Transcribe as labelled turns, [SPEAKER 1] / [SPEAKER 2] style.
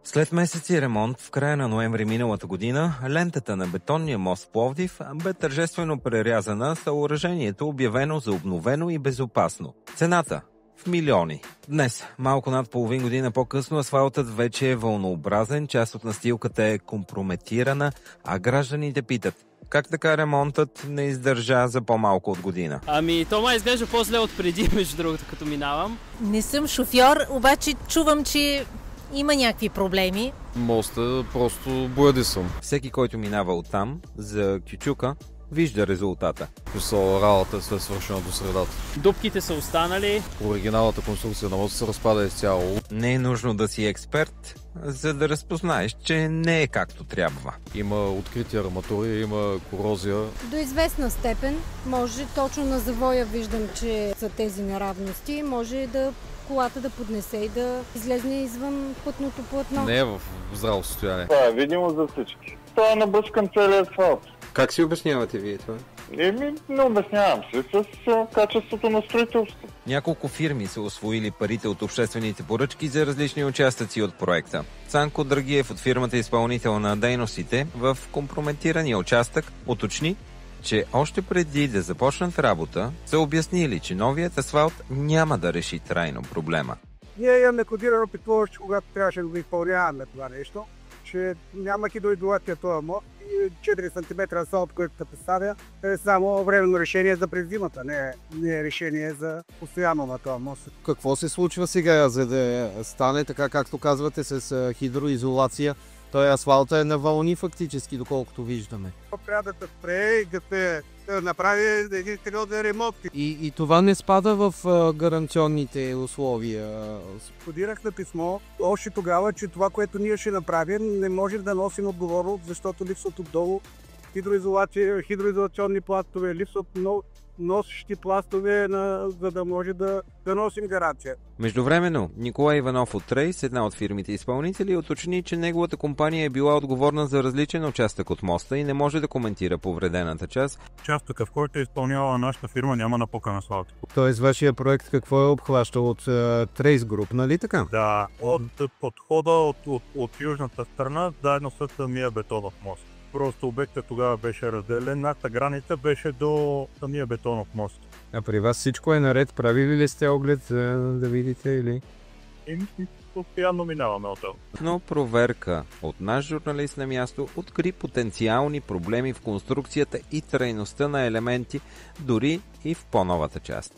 [SPEAKER 1] След месеци ремонт в края на ноември миналата година, лентата на бетонния мост в Пловдив бе тържествено прерязана, съоръжението обявено за обновено и безопасно. Цената – в милиони. Днес, малко над половин година по-късно, асфалтът вече е вълнообразен, част от настилката е компрометирана, а гражданите питат как така ремонтът не издържа за по-малко от година.
[SPEAKER 2] То май изглежда по-зле от преди, между другото, като минавам.
[SPEAKER 3] Не съм шофьор, обаче чувам, че има някакви проблеми.
[SPEAKER 4] Моста просто боядисан.
[SPEAKER 1] Всеки, който минава оттам за Кючука, вижда резултата.
[SPEAKER 4] Работата се е свършена до средата.
[SPEAKER 2] Дупките са останали.
[SPEAKER 4] Оригиналната конструкция на моста се разпада изцяло.
[SPEAKER 1] Не е нужно да си експерт, за да разпознаеш, че не е както трябва.
[SPEAKER 4] Има открити арматури, има корозия.
[SPEAKER 5] До известна степен може, точно на завоя виждам, че са тези неравности, може да колата да поднесе и да излезне извън пътното платно.
[SPEAKER 4] Не е в здраво състояние.
[SPEAKER 6] Това е видимо за всички. Това е набъскан целият асфалт.
[SPEAKER 7] Как си обяснявате вие това?
[SPEAKER 6] Не обяснявам се с качеството на строителство.
[SPEAKER 1] Няколко фирми са усвоили парите от обществените поръчки за различни участъци от проекта. Цанко Драгиев от фирмата изпълнител на дейностите в компрометирания участък уточни, че още преди да започнат работа, са обяснили, че новият асфалт няма да реши трайно проблема.
[SPEAKER 8] Ние имаме кодирано предположение, когато трябваше да го изпълняваме това нещо, че нямайки до изолация това мост и 4 см асфалт, който се представя, е само временно решение за през зимата, не е решение за постоянно на това мост.
[SPEAKER 9] Какво се случва сега, за да стане така, както казвате, с хидроизолация? Той асфалт е на вълни фактически, доколкото виждаме.
[SPEAKER 8] Трябва да се спре и да се направи един сериозен ремонт.
[SPEAKER 9] И това не спада в гаранционните условия?
[SPEAKER 8] Подирахме писмо още тогава, че това, което ние ще направим, не можем да носим отговорност, защото липсват отдолу хидроизолационни пластове, липсват носещи пластове, за да може да носим гаранция.
[SPEAKER 1] Междувременно, Николай Иванов от Трейс, една от фирмите изпълнители, уточни, че неговата компания е била отговорна за различен участък от моста и не може да коментира повредената част.
[SPEAKER 10] Участъка, в който е изпълняла нашата фирма, няма напукан асфалт.
[SPEAKER 9] Тоест, вашия проект какво е обхващал от Трейс Груп, нали така?
[SPEAKER 10] Да, от подхода от южната страна, заедно с самия бетонов мост. Просто обектът тогава беше разделен, нашата граница беше до самия бетонов мост.
[SPEAKER 9] А при вас всичко е наред? Правили ли сте оглед да видите или?
[SPEAKER 10] Постоянно минаваме от това.
[SPEAKER 1] Но проверка от наш журналист на място откри потенциални проблеми в конструкцията и трайността на елементи, дори и в по-новата част.